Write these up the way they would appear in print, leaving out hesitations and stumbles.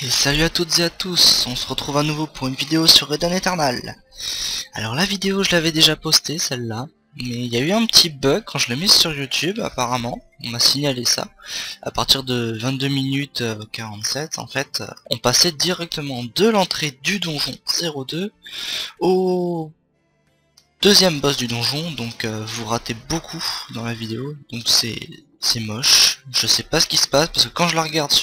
Et salut à toutes et à tous, on se retrouve à nouveau pour une vidéo sur Red Dawn Eternal. Alors la vidéo je l'avais déjà postée celle-là, mais il y a eu un petit bug quand je l'ai mise sur YouTube apparemment, on m'a signalé ça. À partir de 22 minutes 47 en fait, on passait directement de l'entrée du donjon 02 au deuxième boss du donjon, donc vous ratez beaucoup dans la vidéo, donc c'est moche. Je sais pas ce qui se passe parce que quand je la regarde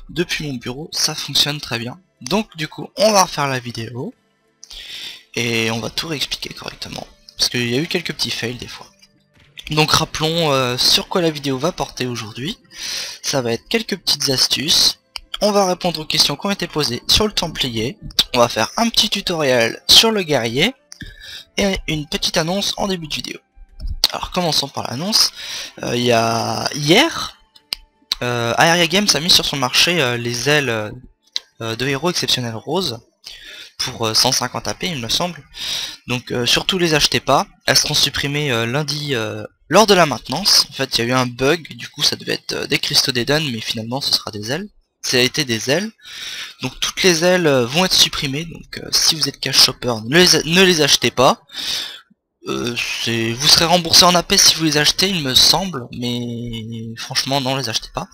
depuis mon bureau, ça fonctionne très bien. Donc du coup, on va refaire la vidéo et on va tout réexpliquer correctement parce qu'il y a eu quelques petits fails des fois. Donc rappelons sur quoi la vidéo va porter aujourd'hui. Ça va être quelques petites astuces. On va répondre aux questions qui ont été posées sur le Templier. On va faire un petit tutoriel sur le guerrier et une petite annonce en début de vidéo. Alors commençons par l'annonce. Il y a hier, Aeria Games a mis sur son marché les ailes de héros exceptionnels roses pour 150 AP il me semble. Donc surtout les achetez pas, elles seront supprimées lundi lors de la maintenance. En fait il y a eu un bug, du coup ça devait être des cristaux d'Eden mais finalement ce sera des ailes. Ça a été des ailes, donc toutes les ailes vont être supprimées, donc si vous êtes cash shopper ne les achetez pas. Vous serez remboursé en AP si vous les achetez il me semble, mais franchement non, les achetez pas.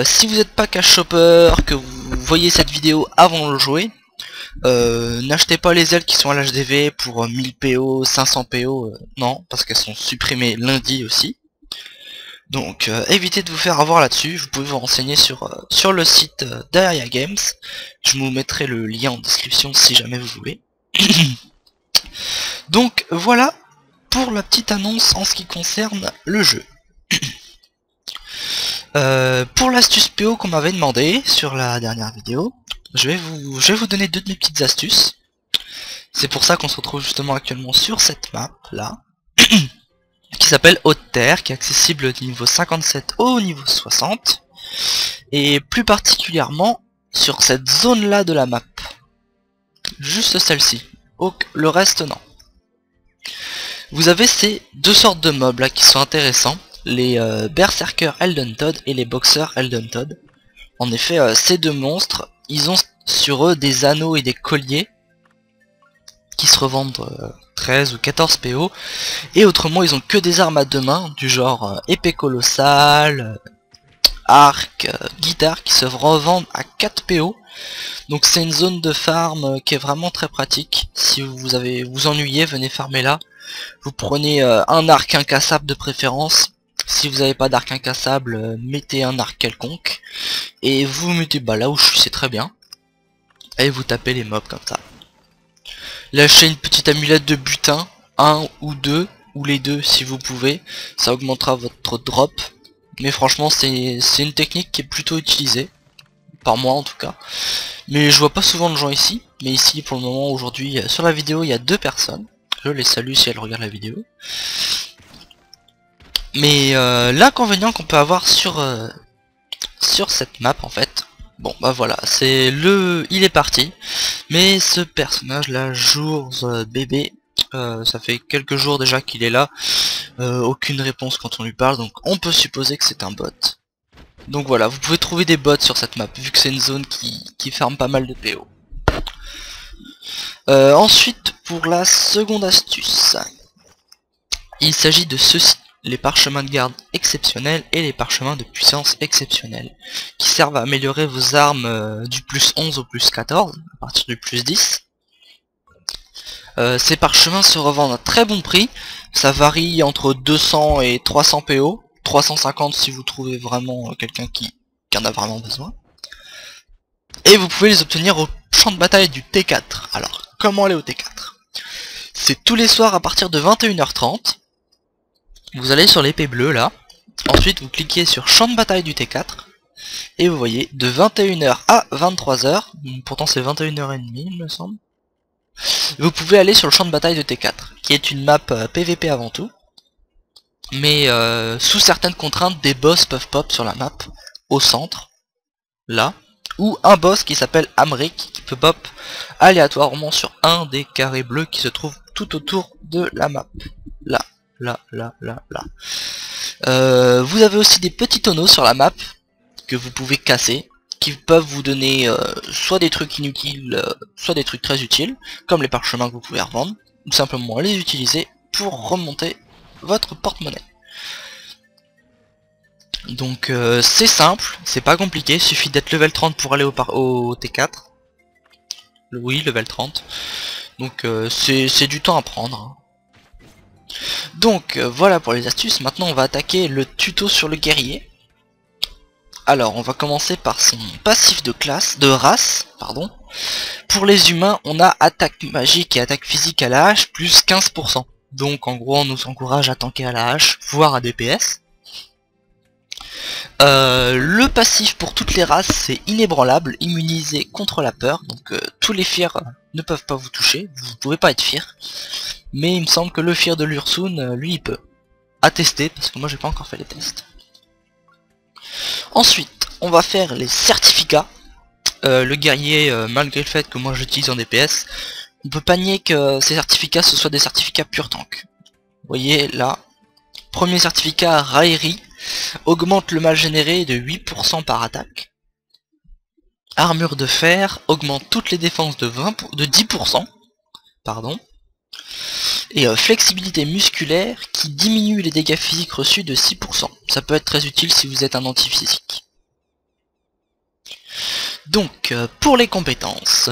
Si vous n'êtes pas cash shopper, que vous voyez cette vidéo avant de le jouer, n'achetez pas les ailes qui sont à l'HDV pour 1000 PO, 500 PO, non, parce qu'elles sont supprimées lundi aussi. Donc évitez de vous faire avoir là-dessus, vous pouvez vous renseigner sur le site d'Aeria Games, je vous mettrai le lien en description si jamais vous voulez. Donc voilà pour la petite annonce en ce qui concerne le jeu. Pour l'astuce PO qu'on m'avait demandé sur la dernière vidéo, je vais vous donner deux de mes petites astuces. C'est pour ça qu'on se retrouve justement actuellement sur cette map là, qui s'appelle Haute Terre, qui est accessible du niveau 57 au niveau 60, et plus particulièrement sur cette zone là de la map. Juste celle-ci, le reste non. Vous avez ces deux sortes de mobs là qui sont intéressants, les Berserker Elden Todd et les Boxers Elden Todd. En effet, ces deux monstres, ils ont sur eux des anneaux et des colliers qui se revendent 13 ou 14 PO, et autrement ils ont que des armes à deux mains du genre épée colossale, arc, guitare qui se revendent à 4 PO. Donc c'est une zone de farm qui est vraiment très pratique. Si vous ennuyez, venez farmer là. Vous prenez un arc incassable de préférence. Si vous n'avez pas d'arc incassable, mettez un arc quelconque. Et vous mettez là où je suis, c'est très bien. Et vous tapez les mobs comme ça. Lâchez une petite amulette de butin, un ou deux, ou les deux si vous pouvez. Ça augmentera votre drop. Mais franchement c'est une technique qui est plutôt utilisée. Par moi en tout cas. Mais je vois pas souvent de gens ici. Mais ici pour le moment aujourd'hui sur la vidéo il y a deux personnes. Je les salue si elles regardent la vidéo. Mais l'inconvénient qu'on peut avoir sur cette map en fait, bon bah voilà, il est parti. Mais ce personnage là, Jours bébé, ça fait quelques jours déjà qu'il est là, aucune réponse quand on lui parle, donc on peut supposer que c'est un bot. Donc voilà, vous pouvez trouver des bots sur cette map, vu que c'est une zone qui ferme pas mal de PO. Ensuite, pour la seconde astuce, il s'agit de ceci, les parchemins de garde exceptionnels et les parchemins de puissance exceptionnels, qui servent à améliorer vos armes du plus 11 au plus 14, à partir du plus 10. Ces parchemins se revendent à très bon prix, ça varie entre 200 et 300 PO, 350 si vous trouvez vraiment quelqu'un qui en a vraiment besoin. Et vous pouvez les obtenir au champ de bataille du T4. Alors, comment aller au T4? C'est tous les soirs à partir de 21h30. Vous allez sur l'épée bleue là. Ensuite, vous cliquez sur champ de bataille du T4. Et vous voyez, de 21h à 23h, pourtant c'est 21h30 il me semble, vous pouvez aller sur le champ de bataille de T4, qui est une map PVP avant tout. Mais sous certaines contraintes, des boss peuvent pop sur la map, au centre, là. Ou un boss qui s'appelle Amric, qui peut pop aléatoirement sur un des carrés bleus qui se trouvent tout autour de la map. Là. Vous avez aussi des petits tonneaux sur la map que vous pouvez casser. qui peuvent vous donner soit des trucs inutiles, soit des trucs très utiles, comme les parchemins que vous pouvez revendre, ou simplement les utiliser pour remonter votre porte-monnaie. Donc c'est simple, c'est pas compliqué, il suffit d'être level 30 pour aller au T4. Oui, level 30. Donc c'est du temps à prendre. Donc voilà pour les astuces. Maintenant on va attaquer le tuto sur le guerrier. Alors on va commencer par son passif de race, pardon. Pour les humains on a attaque magique et attaque physique à la hache plus 15%. Donc en gros on nous encourage à tanker à la hache, voire à DPS. Le passif pour toutes les races c'est inébranlable, immunisé contre la peur. Donc tous les fiers ne peuvent pas vous toucher, vous pouvez pas être fier. Mais il me semble que le fier de l'Ursun, lui il peut. À tester, parce que moi j'ai pas encore fait les tests. Ensuite, on va faire les certificats. Le guerrier, malgré le fait que moi j'utilise en DPS, on peut pas nier que ces certificats ce soit des certificats pur tank. Vous voyez là, premier certificat raillerie, augmente le mal généré de 8% par attaque. Armure de fer, augmente toutes les défenses de 10%. Pardon. Et flexibilité musculaire qui diminue les dégâts physiques reçus de 6%. Ça peut être très utile si vous êtes un anti-physique. Donc pour les compétences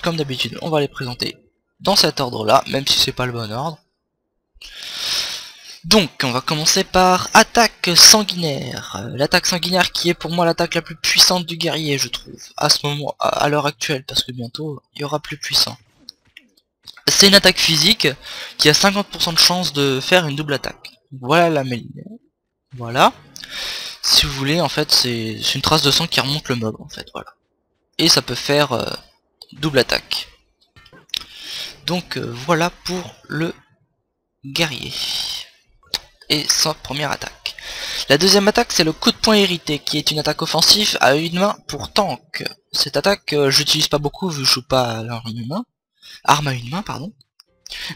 comme d'habitude on va les présenter dans cet ordre là, même si c'est pas le bon ordre. Donc on va commencer par attaque sanguinaire. L'attaque sanguinaire qui est pour moi l'attaque la plus puissante du guerrier je trouve, à ce moment, à l'heure actuelle, parce que bientôt il y aura plus puissant. C'est une attaque physique qui a 50% de chance de faire une double attaque. Voilà la mêlée. Voilà. Si vous voulez, en fait, c'est une trace de sang qui remonte le mob, en fait, voilà. Et ça peut faire double attaque. Donc voilà pour le guerrier. Et sa première attaque. La deuxième attaque, c'est le coup de poing irrité, qui est une attaque offensive à une main pour tank. Cette attaque, j'utilise pas beaucoup vu que je joue pas à arme à une main, pardon.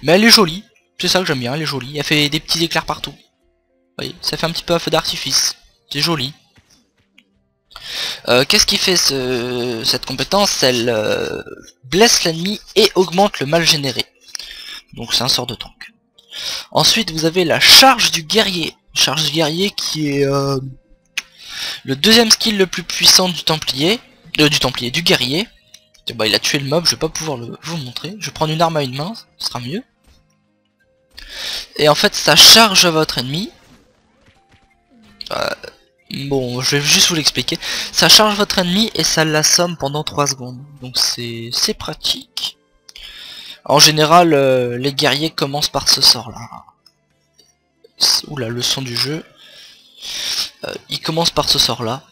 Mais elle est jolie, c'est ça que j'aime bien, elle est jolie, elle fait des petits éclairs partout. Vous voyez, ça fait un petit peu un feu d'artifice, c'est joli. Qu'est-ce qui fait cette compétence? Elle blesse l'ennemi et augmente le mal généré. Donc c'est un sort de tank. Ensuite vous avez la charge du guerrier. Charge du guerrier qui est le deuxième skill le plus puissant du templier. Du guerrier. Et bah, il a tué le mob, je vais pas pouvoir vous montrer. Je vais prendre une arme à une main, ce sera mieux. Et en fait ça charge votre ennemi. Bon, je vais juste vous l'expliquer. Ça charge votre ennemi et ça l'assomme pendant 3 secondes. Donc c'est pratique. En général, les guerriers commencent par ce sort là. Oula, le son du jeu. Ils commencent par ce sort là.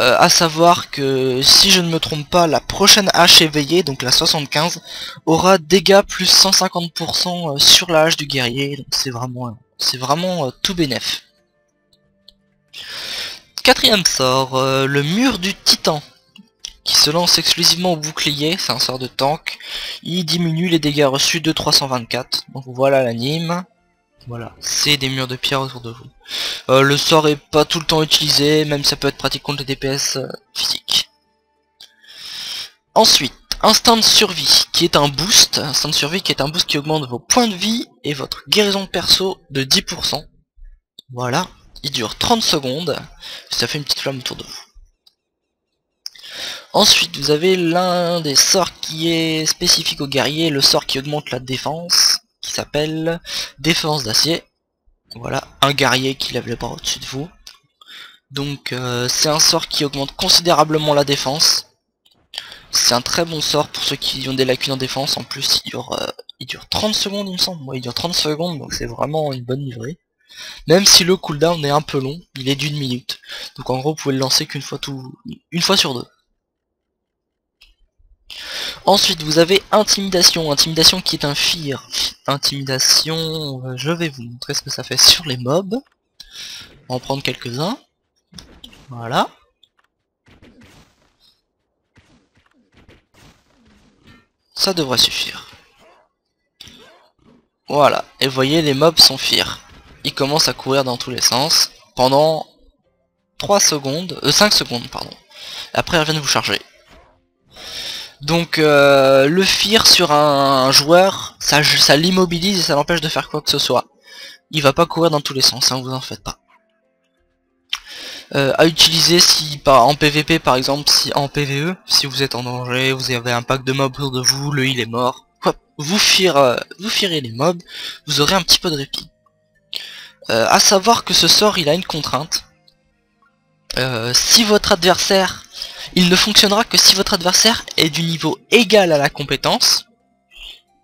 À savoir que si je ne me trompe pas, la prochaine hache éveillée, donc la 75, aura dégâts plus 150% sur la hache du guerrier. Donc c'est vraiment tout bénef. Quatrième sort, le mur du titan, qui se lance exclusivement au bouclier, c'est un sort de tank. Il diminue les dégâts reçus de 324. Donc voilà l'anime. Voilà, c'est des murs de pierre autour de vous. Le sort est pas tout le temps utilisé, même ça peut être pratique contre les DPS physiques. Ensuite, instinct de survie, qui est un boost. Instinct de survie qui est un boost qui augmente vos points de vie et votre guérison perso de 10%. Voilà, il dure 30 secondes, ça fait une petite flamme autour de vous. Ensuite, vous avez l'un des sorts qui est spécifique au guerrier, le sort qui augmente la défense, qui s'appelle défense d'acier. Voilà, un guerrier qui lève les bras au-dessus de vous. Donc c'est un sort qui augmente considérablement la défense. C'est un très bon sort pour ceux qui ont des lacunes en défense. En plus il dure 30 secondes il me semble. Ouais, il dure 30 secondes, donc c'est vraiment une bonne livrée. Même si le cooldown est un peu long, il est d'1 minute. Donc en gros vous pouvez le lancer qu'une fois une fois sur 2. Ensuite vous avez intimidation, intimidation qui est un fear. Intimidation, je vais vous montrer ce que ça fait sur les mobs. On va en prendre quelques-uns. Voilà. Ça devrait suffire. Voilà, et vous voyez les mobs sont fear. Ils commencent à courir dans tous les sens pendant 5 secondes pardon. Après elles viennent vous charger. Donc le fear sur un joueur, ça l'immobilise et ça l'empêche de faire quoi que ce soit. Il va pas courir dans tous les sens, hein, vous en faites pas. À utiliser si en PVP par exemple, si en PVE, si vous êtes en danger, vous avez un pack de mobs autour de vous, le heal est mort, hop, vous firez les mobs, vous aurez un petit peu de répit. À savoir que ce sort il a une contrainte. Si votre adversaire, il ne fonctionnera que si votre adversaire est du niveau égal à la compétence.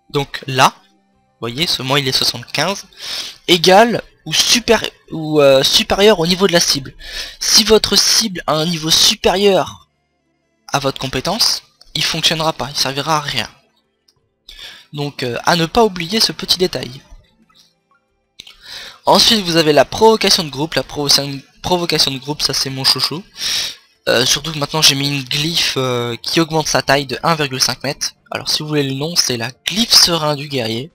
Donc là, vous voyez, moi il est 75, égal ou supérieur au niveau de la cible. Si votre cible a un niveau supérieur à votre compétence, il fonctionnera pas, il servira à rien. Donc à ne pas oublier ce petit détail. Ensuite vous avez la provocation de groupe. La provocation de groupe, ça c'est mon chouchou. Surtout que maintenant j'ai mis une glyphe qui augmente sa taille de 1,5 m. Alors si vous voulez le nom, c'est la glyphe serein du guerrier.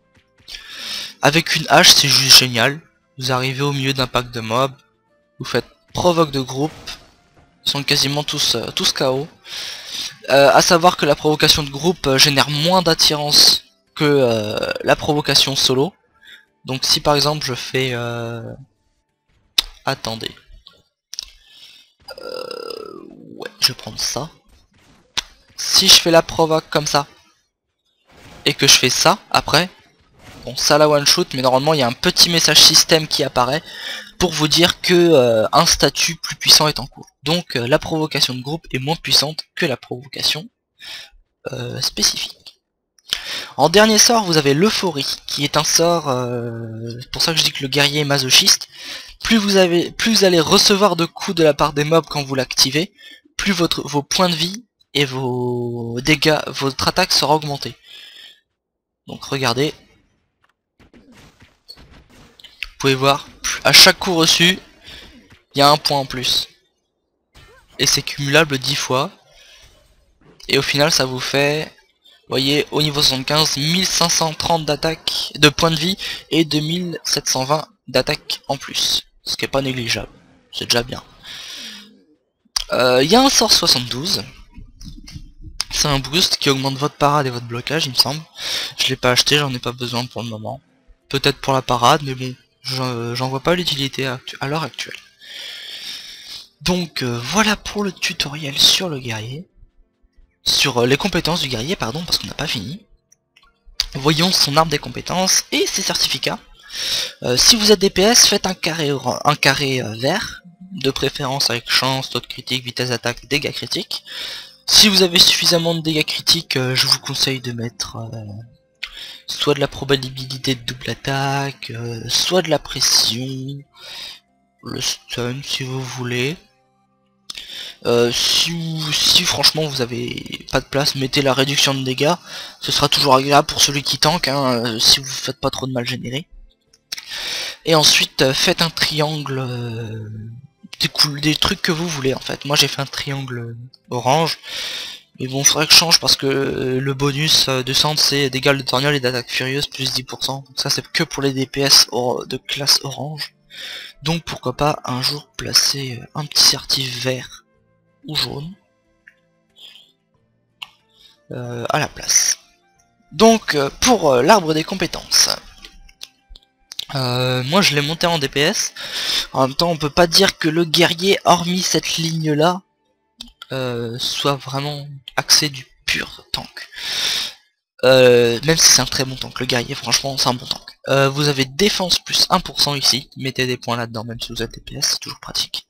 Avec une hache, c'est juste génial. Vous arrivez au milieu d'un pack de mobs, vous faites provoque de groupe, ils sont quasiment tous KO. À savoir que la provocation de groupe génère moins d'attirance que la provocation solo. Donc si par exemple je fais... Attendez. Ouais, je vais prendre ça. Si je fais la provoque comme ça, et que je fais ça après... Bon, ça la one shot, mais normalement il y a un petit message système qui apparaît pour vous dire que un statut plus puissant est en cours. Donc la provocation de groupe est moins puissante que la provocation spécifique. En dernier sort, vous avez l'euphorie, qui est un sort, c'est pour ça que je dis que le guerrier est masochiste. Plus vous allez recevoir de coups de la part des mobs quand vous l'activez, plus vos points de vie et vos dégâts, votre attaque sera augmentée. Donc regardez. Vous pouvez voir, à chaque coup reçu, il y a un point en plus. Et c'est cumulable 10 fois. Et au final, ça vous fait, vous voyez, au niveau 75, 1530 d'attaque, de points de vie, et 2720 d'attaque en plus. Ce qui est pas négligeable. C'est déjà bien. Il y a un sort 72. C'est un boost qui augmente votre parade et votre blocage, il me semble. Je l'ai pas acheté, j'en ai pas besoin pour le moment. Peut-être pour la parade, mais bon. J'en vois pas l'utilité à l'heure actuelle. Donc voilà pour le tutoriel sur le guerrier. Sur les compétences du guerrier, pardon, parce qu'on n'a pas fini. Voyons son arbre des compétences et ses certificats. Si vous êtes DPS, faites un carré vert, de préférence avec chance, taux de critique, vitesse d'attaque, dégâts critiques. Si vous avez suffisamment de dégâts critiques, je vous conseille de mettre... soit de la probabilité de double attaque, soit de la pression, le stun si vous voulez. Si franchement vous avez pas de place, mettez la réduction de dégâts, ce sera toujours agréable pour celui qui tank, hein, si vous faites pas trop de mal généré. Et ensuite faites un triangle, des trucs que vous voulez en fait. Moi j'ai fait un triangle orange. Mais bon, faudrait que je change parce que le bonus de centre c'est dégâts de torgnole et d'attaque furieuse plus 10%. Donc ça c'est que pour les DPS de classe orange. Donc pourquoi pas un jour placer un petit certif vert ou jaune à la place. Donc pour l'arbre des compétences. Moi je l'ai monté en DPS. En même temps on peut pas dire que le guerrier, hormis cette ligne là, soit vraiment axé du pur tank. Même si c'est un très bon tank, le guerrier franchement c'est un bon tank. Vous avez défense plus 1% ici, mettez des points là-dedans même si vous êtes DPS, c'est toujours pratique.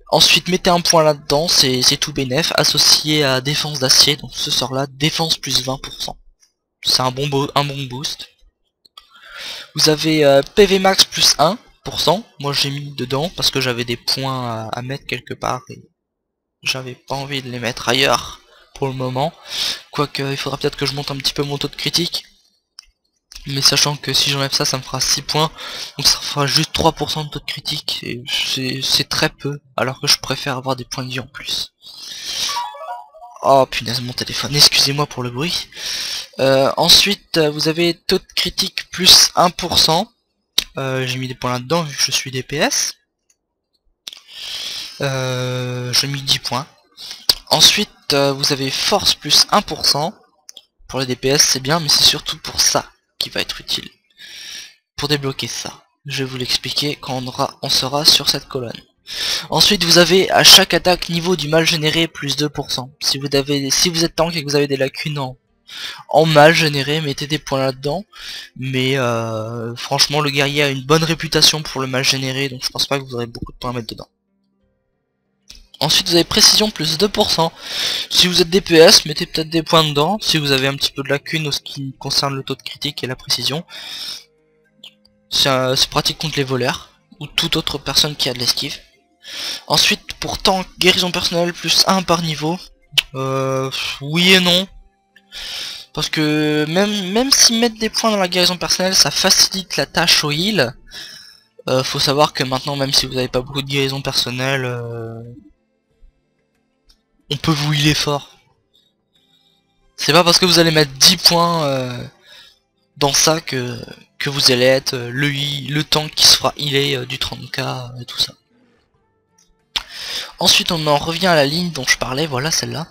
Ensuite mettez un point là-dedans, c'est tout bénef, associé à défense d'acier, donc ce sort là, défense plus 20%. C'est un bon boost. Vous avez PV max plus 1%, moi j'ai mis dedans parce que j'avais des points à mettre quelque part et j'avais pas envie de les mettre ailleurs pour le moment. Quoique il faudra peut-être que je monte un petit peu mon taux de critique. Mais sachant que si j'enlève ça, ça me fera 6 points. Donc ça fera juste 3% de taux de critique. Et c'est très peu. Alors que je préfère avoir des points de vie en plus. Oh punaise mon téléphone, excusez-moi pour le bruit. Ensuite vous avez taux de critique plus 1%. J'ai mis des points là-dedans vu que je suis DPS. Je mis 10 points. Ensuite vous avez force plus 1%. Pour les DPS c'est bien, mais c'est surtout pour ça qui va être utile. Pour débloquer ça, je vais vous l'expliquer quand on sera sur cette colonne. Ensuite vous avez à chaque attaque niveau du mal généré plus 2%. Si vous êtes tank et que vous avez des lacunes en mal généré, mettez des points là-dedans. Mais franchement le guerrier a une bonne réputation pour le mal généré, donc je pense pas que vous aurez beaucoup de points à mettre dedans. Ensuite vous avez précision plus 2%. Si vous êtes DPS, mettez peut-être des points dedans. Si vous avez un petit peu de lacune en ce qui concerne le taux de critique et la précision. C'est pratique contre les voleurs ou toute autre personne qui a de l'esquive. Ensuite pour tank, guérison personnelle plus 1 par niveau. Oui et non. Parce que même si mettre des points dans la guérison personnelle ça facilite la tâche au heal. Faut savoir que maintenant même si vous n'avez pas beaucoup de guérison personnelle, on peut vous healer fort. C'est pas parce que vous allez mettre 10 points dans ça que vous allez être le tank qui se fera healer du 30k et tout ça. Ensuite on en revient à la ligne dont je parlais, voilà celle-là.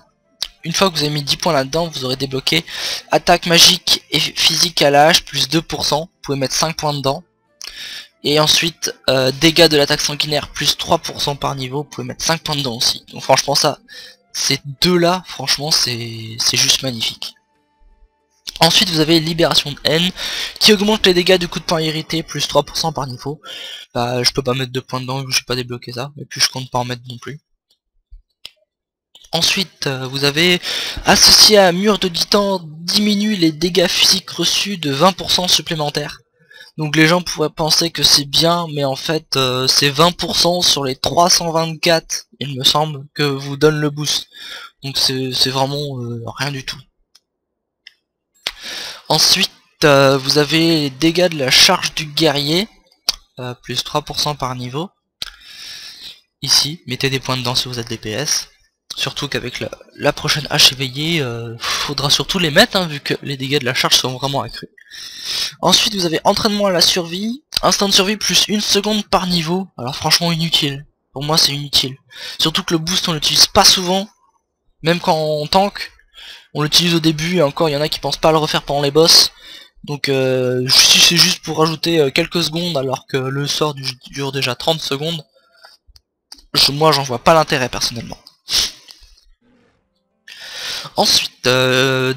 Une fois que vous avez mis 10 points là-dedans, vous aurez débloqué attaque magique et physique à l'âge plus 2%, vous pouvez mettre 5 points dedans. Et ensuite dégâts de l'attaque sanguinaire plus 3% par niveau, vous pouvez mettre 5 points dedans aussi. Donc franchement ça, ces deux là, franchement c'est juste magnifique. Ensuite vous avez libération de haine qui augmente les dégâts du coup de poing irrité plus 3% par niveau. Bah je peux pas mettre 2 points dedans vu que j'ai pas débloqué ça, et puis je compte pas en mettre non plus. Ensuite vous avez associé à mur de titan diminue les dégâts physiques reçus de 20% supplémentaires. Donc les gens pourraient penser que c'est bien, mais en fait c'est 20% sur les 324 il me semble que vous donne le boost. Donc c'est vraiment rien du tout. Ensuite vous avez les dégâts de la charge du guerrier plus 3% par niveau. Ici mettez des points dedans si vous êtes DPS. Surtout qu'avec la prochaine hache éveillée, faudra surtout les mettre vu que les dégâts de la charge sont vraiment accrus. Ensuite vous avez entraînement à la survie, instant de survie plus 1 seconde par niveau. Alors franchement inutile, pour moi c'est inutile. Surtout que le boost on l'utilise pas souvent, même quand on tank, on l'utilise au début et encore il y en a qui pensent pas à le refaire pendant les boss. Donc si c'est juste pour rajouter quelques secondes alors que le sort dure déjà 30 secondes, moi j'en vois pas l'intérêt personnellement. Ensuite,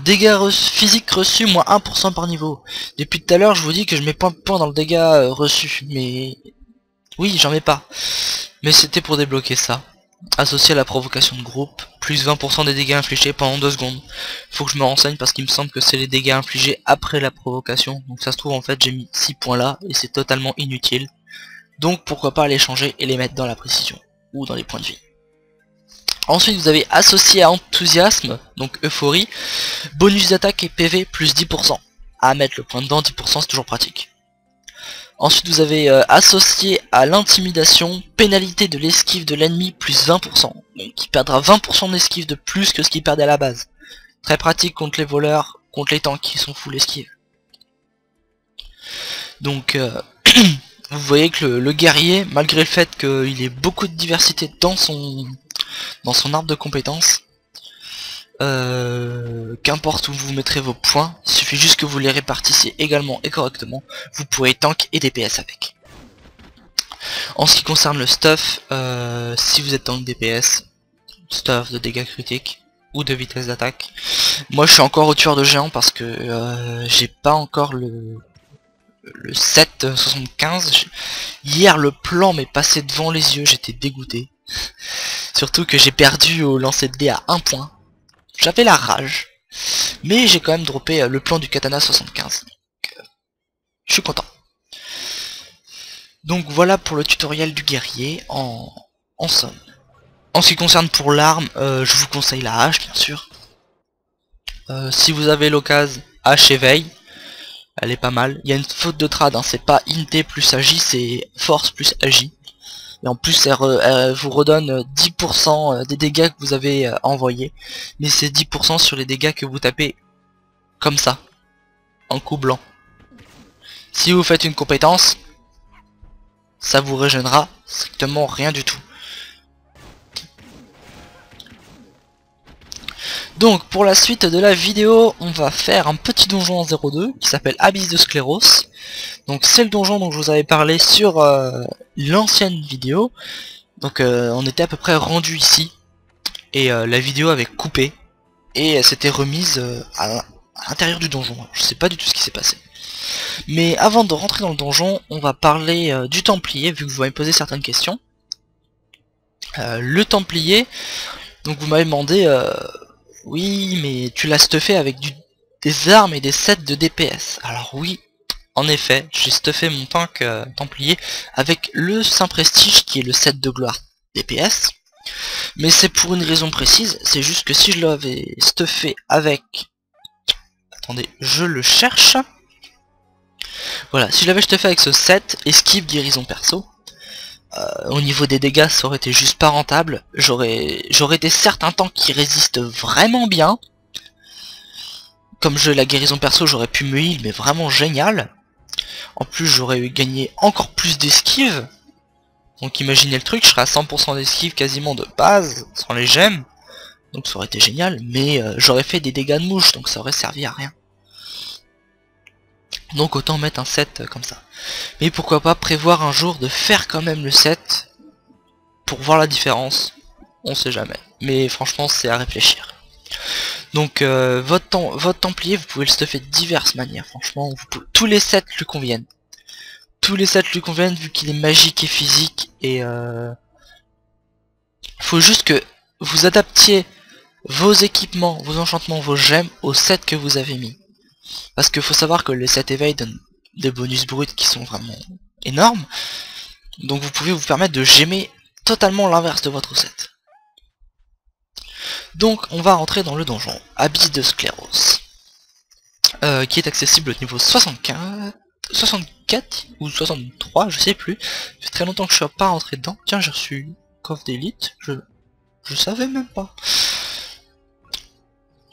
dégâts physiques reçus, moins 1% par niveau. Depuis tout à l'heure, je vous dis que je mets pas de points dans le dégât reçu, mais... Oui, j'en mets pas. Mais c'était pour débloquer ça. Associé à la provocation de groupe, plus 20% des dégâts infligés pendant 2 secondes. Faut que je me renseigne parce qu'il me semble que c'est les dégâts infligés après la provocation. Donc ça se trouve en fait j'ai mis 6 points là, et c'est totalement inutile. Donc pourquoi pas les changer et les mettre dans la précision, ou dans les points de vie. Ensuite vous avez associé à enthousiasme, donc euphorie, bonus d'attaque et PV plus 10%. À mettre le point dedans, 10% c'est toujours pratique. Ensuite vous avez associé à l'intimidation, pénalité de l'esquive de l'ennemi plus 20%. Donc il perdra 20% d'esquive de plus que ce qu'il perdait à la base. Très pratique contre les voleurs, contre les tanks qui sont full esquive. Donc vous voyez que le guerrier, malgré le fait qu'il ait beaucoup de diversité dans son arbre de compétences, qu'importe où vous mettrez vos points, il suffit juste que vous les répartissiez également et correctement, vous pourrez tank et DPS avec. En ce qui concerne le stuff, si vous êtes tank DPS, stuff de dégâts critiques ou de vitesse d'attaque, moi je suis encore au tueur de géants parce que j'ai pas encore le 7,75. Hier le plan m'est passé devant les yeux, j'étais dégoûté. Surtout que j'ai perdu au lancer de dés à 1 point. J'avais la rage. Mais j'ai quand même droppé le plan du katana 75. Donc, je suis content. Donc voilà pour le tutoriel du guerrier en somme. En ce qui concerne pour l'arme, je vous conseille la hache bien sûr. Si vous avez l'occasion, hache éveil. Elle est pas mal. Il y a une faute de trad, c'est pas int plus agi, c'est force plus agi. Et en plus elle vous redonne 10% des dégâts que vous avez envoyés. Mais c'est 10% sur les dégâts que vous tapez comme ça, en coup blanc. Si vous faites une compétence, ça vous régénérera strictement rien du tout. Donc pour la suite de la vidéo, on va faire un petit donjon en 0.2 qui s'appelle Abysse de Scléros. Donc c'est le donjon dont je vous avais parlé sur l'ancienne vidéo. Donc on était à peu près rendu ici et la vidéo avait coupé et elle s'était remise à l'intérieur du donjon. Je sais pas du tout ce qui s'est passé. Mais avant de rentrer dans le donjon, on va parler du Templier, vu que vous m'avez posé certaines questions. Le Templier, donc vous m'avez demandé, oui, mais tu l'as stuffé avec des armes et des sets de DPS. Alors oui, en effet, j'ai stuffé mon tank Templier avec le Saint Prestige, qui est le set de gloire DPS. Mais c'est pour une raison précise, c'est juste que si je l'avais stuffé avec... Attendez, je le cherche. Voilà, si je l'avais stuffé avec ce set, esquive, guérison perso, au niveau des dégâts ça aurait été juste pas rentable. J'aurais des certains tanks qui résistent vraiment bien. Comme j'ai la guérison perso, j'aurais pu me heal, mais vraiment génial. En plus j'aurais gagné encore plus d'esquive. Donc imaginez le truc, je serais à 100% d'esquive quasiment de base, sans les gemmes. Donc ça aurait été génial, mais j'aurais fait des dégâts de mouche, donc ça aurait servi à rien. Donc autant mettre un set comme ça. Mais pourquoi pas prévoir un jour de faire quand même le set pour voir la différence. On sait jamais. Mais franchement c'est à réfléchir. Donc votre Templier vous pouvez le stuffer de diverses manières. Franchement tous les sets lui conviennent. Tous les sets lui conviennent vu qu'il est magique et physique. Et faut juste que vous adaptiez vos équipements, vos enchantements, vos gemmes au set que vous avez mis. Parce qu'il faut savoir que les 7 éveils donnent des bonus bruts qui sont vraiment énormes. Donc vous pouvez vous permettre de gemmer totalement l'inverse de votre set. Donc on va rentrer dans le donjon, Abysse de Scléros. Qui est accessible au niveau 64 ou 63, je sais plus. Ça fait très longtemps que je suis pas rentré dedans. Tiens, j'ai reçu coffre d'élite, je savais même pas.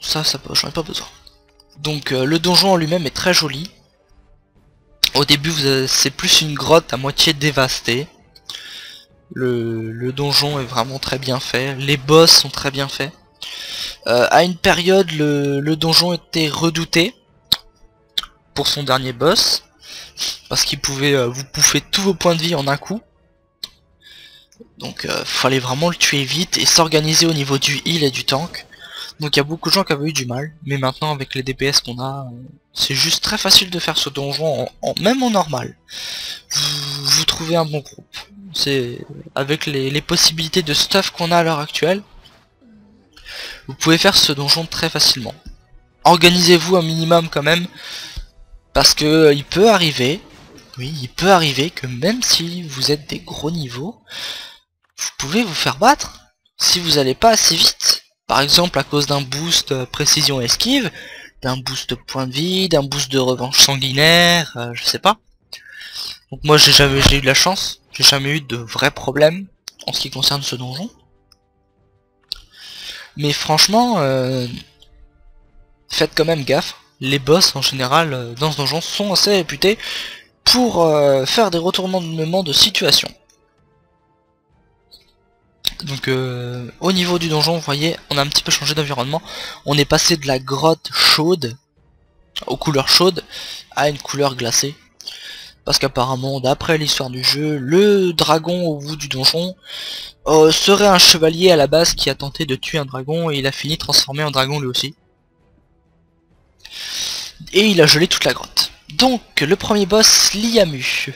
Ça j'en ai pas besoin. Donc le donjon en lui-même est très joli. Au début c'est plus une grotte à moitié dévastée. Le donjon est vraiment très bien fait. Les boss sont très bien faits. À une période le donjon était redouté pour son dernier boss. Parce qu'il pouvait vous bouffer tous vos points de vie en un coup. Donc fallait vraiment le tuer vite et s'organiser au niveau du heal et du tank. Donc il y a beaucoup de gens qui avaient eu du mal, mais maintenant avec les DPS qu'on a, c'est juste très facile de faire ce donjon, même en normal. Vous trouvez un bon groupe. C'est avec les possibilités de stuff qu'on a à l'heure actuelle, vous pouvez faire ce donjon très facilement. Organisez-vous un minimum quand même, parce que il peut arriver, oui, il peut arriver que même si vous êtes des gros niveaux, vous pouvez vous faire battre si vous n'allez pas assez vite. Par exemple à cause d'un boost précision esquive, d'un boost point de vie, d'un boost de revanche sanguinaire, je sais pas. Donc moi j'ai eu de la chance, j'ai jamais eu de vrais problèmes en ce qui concerne ce donjon. Mais franchement, faites quand même gaffe, les boss en général dans ce donjon sont assez réputés pour faire des retournements de situation. Donc au niveau du donjon, vous voyez, on a un petit peu changé d'environnement. On est passé de la grotte chaude, aux couleurs chaudes, à une couleur glacée. Parce qu'apparemment, d'après l'histoire du jeu, le dragon au bout du donjon serait un chevalier à la base qui a tenté de tuer un dragon et il a fini transformé en dragon lui aussi. Et il a gelé toute la grotte. Donc le premier boss, Liamu.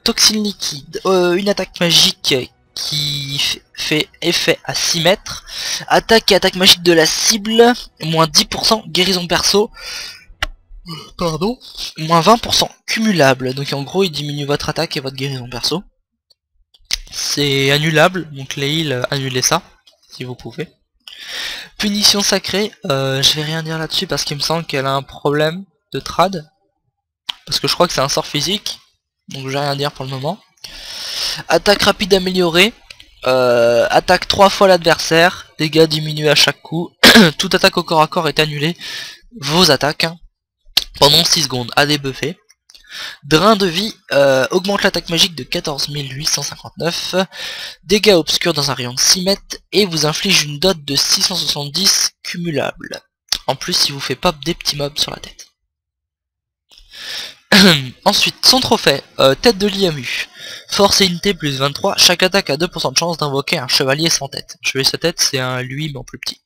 Toxine liquide, une attaque magique qui fait effet à 6 mètres, attaque et attaque magique de la cible, moins 10%, guérison perso, pardon, moins 20% cumulable, donc en gros il diminue votre attaque et votre guérison perso. C'est annulable, donc les heals, annulez ça, si vous pouvez. Punition sacrée, je vais rien dire là-dessus parce qu'il me semble qu'elle a un problème de trad, parce que je crois que c'est un sort physique, donc je vais rien dire pour le moment. Attaque rapide améliorée, attaque 3 fois l'adversaire, dégâts diminués à chaque coup, toute attaque au corps à corps est annulée, vos attaques, hein, pendant 6 secondes à débuffer. Drain de vie augmente l'attaque magique de 14 859, dégâts obscurs dans un rayon de 6 mètres, et vous inflige une dot de 670 cumulable. En plus, il vous fait pop des petits mobs sur la tête. Ensuite, son trophée, tête de Liamu. Force et unité plus 23, chaque attaque a 2% de chance d'invoquer un chevalier sans tête. Un chevalier sans tête, c'est un lui mais en plus petit.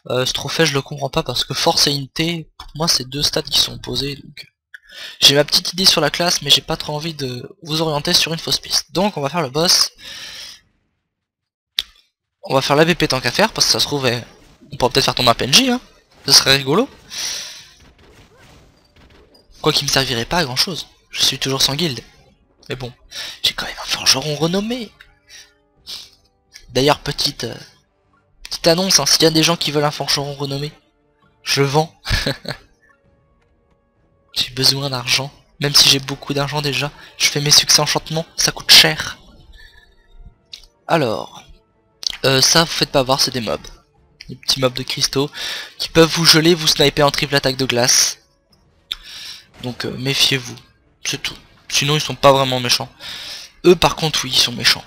Ce trophée, je le comprends pas parce que force et unité, pour moi, c'est deux stats qui sont opposés. Donc j'ai ma petite idée sur la classe, mais j'ai pas trop envie de vous orienter sur une fausse piste. Donc on va faire le boss. On va faire l'AVP tant qu'à faire, parce que ça se trouve, on pourra peut-être faire tomber un PNJ, hein. Ce serait rigolo. Quoi qu'il me servirait pas à grand chose. Je suis toujours sans guilde. Mais bon, j'ai quand même un forgeron renommé. D'ailleurs, petite annonce, hein, s'il y a des gens qui veulent un forgeron renommé, je vends. J'ai besoin d'argent. Même si j'ai beaucoup d'argent déjà, je fais mes succès enchantement, ça coûte cher. Alors, ça vous faites pas voir, c'est des mobs. Des petits mobs de cristaux qui peuvent vous geler, vous sniper en triple attaque de glace. Donc méfiez-vous, c'est tout. Sinon ils sont pas vraiment méchants. Eux par contre oui, ils sont méchants.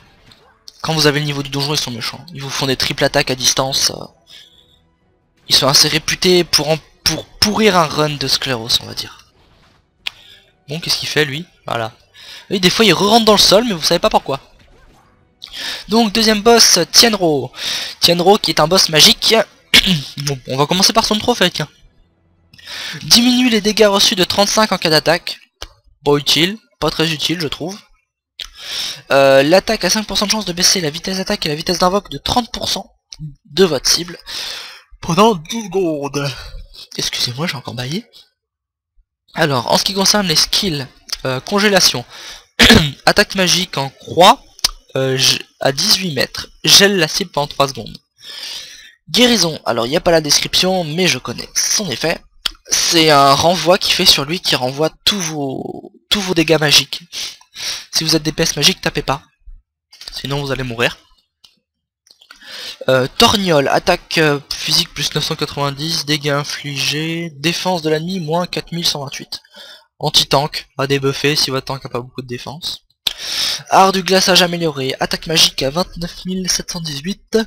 Quand vous avez le niveau du donjon, ils sont méchants. Ils vous font des triples attaques à distance. Ils sont assez réputés pour pourrir un run de sclérose, on va dire. Bon, qu'est-ce qu'il fait lui? Voilà. Oui, des fois il re-rentre dans le sol, mais vous savez pas pourquoi. Donc deuxième boss, Tienro. Tienro qui est un boss magique. Bon, on va commencer par son trophée, tiens. Diminue les dégâts reçus de 35 en cas d'attaque. Pas utile, pas très utile je trouve. L'attaque a 5% de chance de baisser la vitesse d'attaque et la vitesse d'invoque de 30% de votre cible pendant 10 secondes. Excusez-moi, j'ai encore baillé. Alors, en ce qui concerne les skills, congélation, attaque magique en croix à 18 mètres, gèle la cible pendant 3 secondes. Guérison, alors il n'y a pas la description, mais je connais son effet. C'est un renvoi qui fait sur lui, qui renvoie tous vos dégâts magiques. Si vous êtes DPS magique, tapez pas. Sinon vous allez mourir. Torgnole, attaque physique plus 990, dégâts infligés, défense de l'ennemi moins 4128. Anti-tank, à débuffer si votre tank a pas beaucoup de défense. Art du glaçage amélioré, attaque magique à 29 718,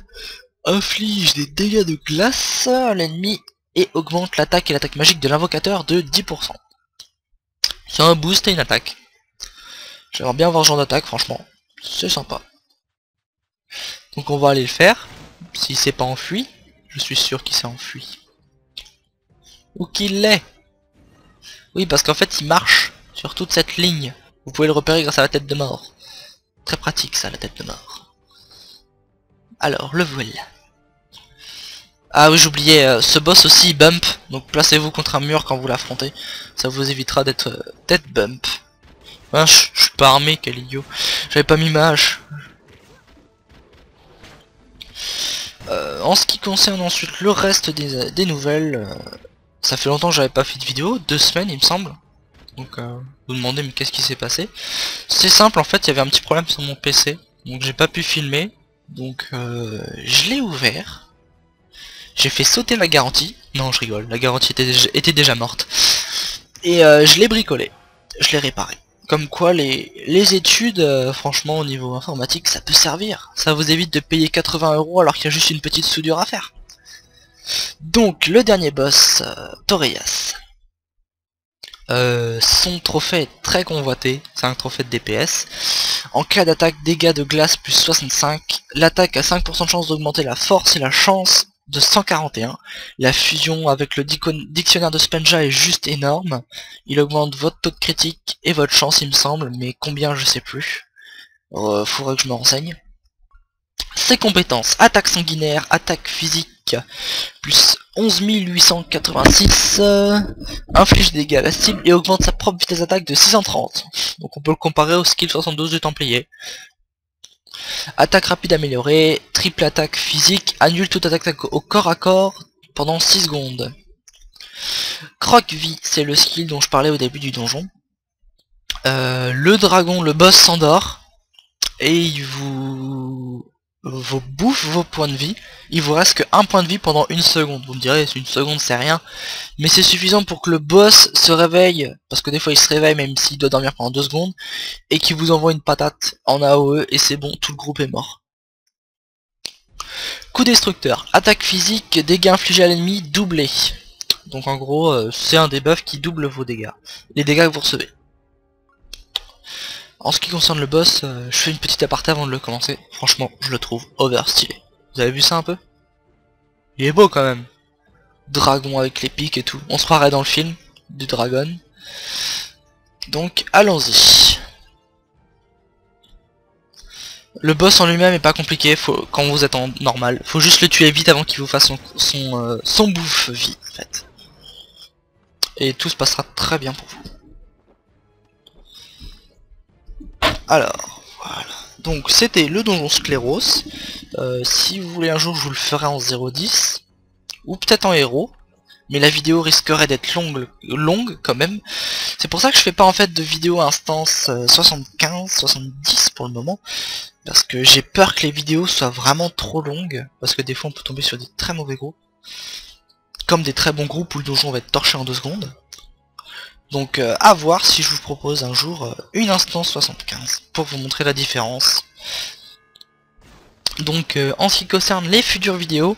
inflige des dégâts de glace à l'ennemi et augmente l'attaque et l'attaque magique de l'invocateur de 10%. C'est un boost et une attaque. J'aimerais bien voir ce genre d'attaque, franchement. C'est sympa. Donc on va aller le faire. S'il s'est pas enfui. Je suis sûr qu'il s'est enfui. Où qu'il est. Oui, parce qu'en fait il marche sur toute cette ligne. Vous pouvez le repérer grâce à la tête de mort. Très pratique ça, la tête de mort. Alors, le voilà. Ah oui, j'oubliais, ce boss aussi il bump. Donc placez-vous contre un mur quand vous l'affrontez. Ça vous évitera d'être bump. Ah, je suis pas armé, quel idiot. J'avais pas mis ma hache. En ce qui concerne ensuite le reste des nouvelles, ça fait longtemps que j'avais pas fait de vidéo, 2 semaines il me semble. Donc vous demandez mais qu'est-ce qui s'est passé? C'est simple, en fait il y avait un petit problème sur mon PC, donc j'ai pas pu filmer. Donc je l'ai ouvert. J'ai fait sauter la garantie. Non je rigole, la garantie était déjà morte. Et je l'ai bricolé. Je l'ai réparé. Comme quoi les études, franchement au niveau informatique, ça peut servir. Ça vous évite de payer 80 € alors qu'il y a juste une petite soudure à faire. Donc le dernier boss, Toreyas. Son trophée est très convoité, c'est un trophée de DPS. En cas d'attaque, dégâts de glace plus 65, l'attaque a 5% de chance d'augmenter la force et la chance de 141. La fusion avec le dictionnaire de Spenja est juste énorme. Il augmente votre taux de critique et votre chance il me semble, mais combien je sais plus. Faudrait que je me renseigne. Ses compétences, attaque sanguinaire, attaque physique, plus 11 886, inflige des dégâts à la cible et augmente sa propre vitesse d'attaque de 630. Donc on peut le comparer au skill 72 du Templier. Attaque rapide améliorée, triple attaque physique, annule toute attaque au corps à corps pendant 6 secondes. Croque-vie, c'est le skill dont je parlais au début du donjon. Le dragon, le boss s'endort, et il vous vos bouffes, vos points de vie. Il vous reste que 1 point de vie pendant 1 seconde. Vous me direz, une seconde c'est rien, mais c'est suffisant pour que le boss se réveille, parce que des fois il se réveille même s'il doit dormir pendant 2 secondes, et qu'il vous envoie une patate en AOE, et c'est bon, tout le groupe est mort. Coup destructeur, attaque physique, dégâts infligés à l'ennemi doublés. Donc en gros, c'est un debuff qui double vos dégâts, les dégâts que vous recevez. En ce qui concerne le boss, je fais une petite aparté avant de le commencer. Franchement, je le trouve over stylé. Vous avez vu ça un peu? Il est beau quand même. Dragon avec les pics et tout. On se croirait dans le film du dragon. Donc allons-y. Le boss en lui-même est pas compliqué, quand vous êtes en normal. Faut juste le tuer vite avant qu'il vous fasse son bouffe vie en fait. Et tout se passera très bien pour vous. Alors, voilà. Donc c'était le donjon Scléros. Si vous voulez un jour je vous le ferai en 0.10. Ou peut-être en héros. Mais la vidéo risquerait d'être longue quand même. C'est pour ça que je fais pas en fait de vidéo instance 75, 70 pour le moment. Parce que j'ai peur que les vidéos soient vraiment trop longues. Parce que des fois on peut tomber sur des très mauvais groupes. Comme des très bons groupes où le donjon va être torché en 2 secondes. Donc à voir si je vous propose un jour une instance 75 pour vous montrer la différence. Donc en ce qui concerne les futures vidéos,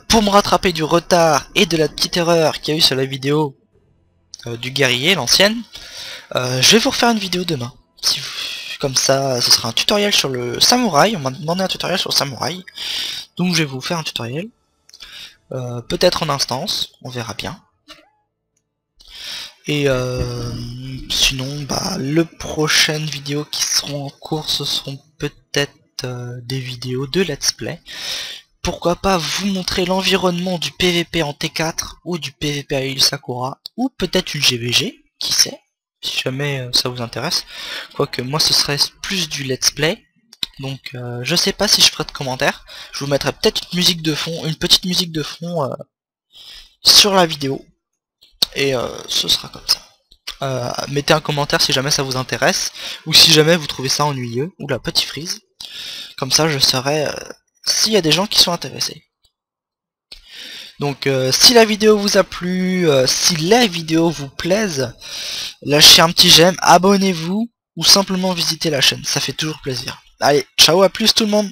pour me rattraper du retard et de la petite erreur qu'il y a eu sur la vidéo du guerrier, l'ancienne, je vais vous refaire une vidéo demain. Comme ça, ce sera un tutoriel sur le samouraï, on m'a demandé un tutoriel sur le samouraï, donc je vais vous faire un tutoriel. Peut-être en instance, on verra bien. Et sinon, bah, les prochaines vidéos qui seront en cours, ce seront peut-être des vidéos de let's play. Pourquoi pas vous montrer l'environnement du PVP en T4 ou du PVP à Yu Sakura, ou peut-être une GVG, qui sait, si jamais ça vous intéresse. Quoique moi ce serait plus du let's play, donc je sais pas si je ferai de commentaires. Je vous mettrai peut-être une musique de fond, une petite musique de fond sur la vidéo, et ce sera comme ça. Mettez un commentaire si jamais ça vous intéresse, ou si jamais vous trouvez ça ennuyeux, ou la petite frise. Comme ça je saurai s'il y a des gens qui sont intéressés. Donc si la vidéo vous a plu, si les vidéos vous plaisent, lâchez un petit j'aime, abonnez-vous, ou simplement visitez la chaîne, ça fait toujours plaisir. Allez, ciao, à plus tout le monde.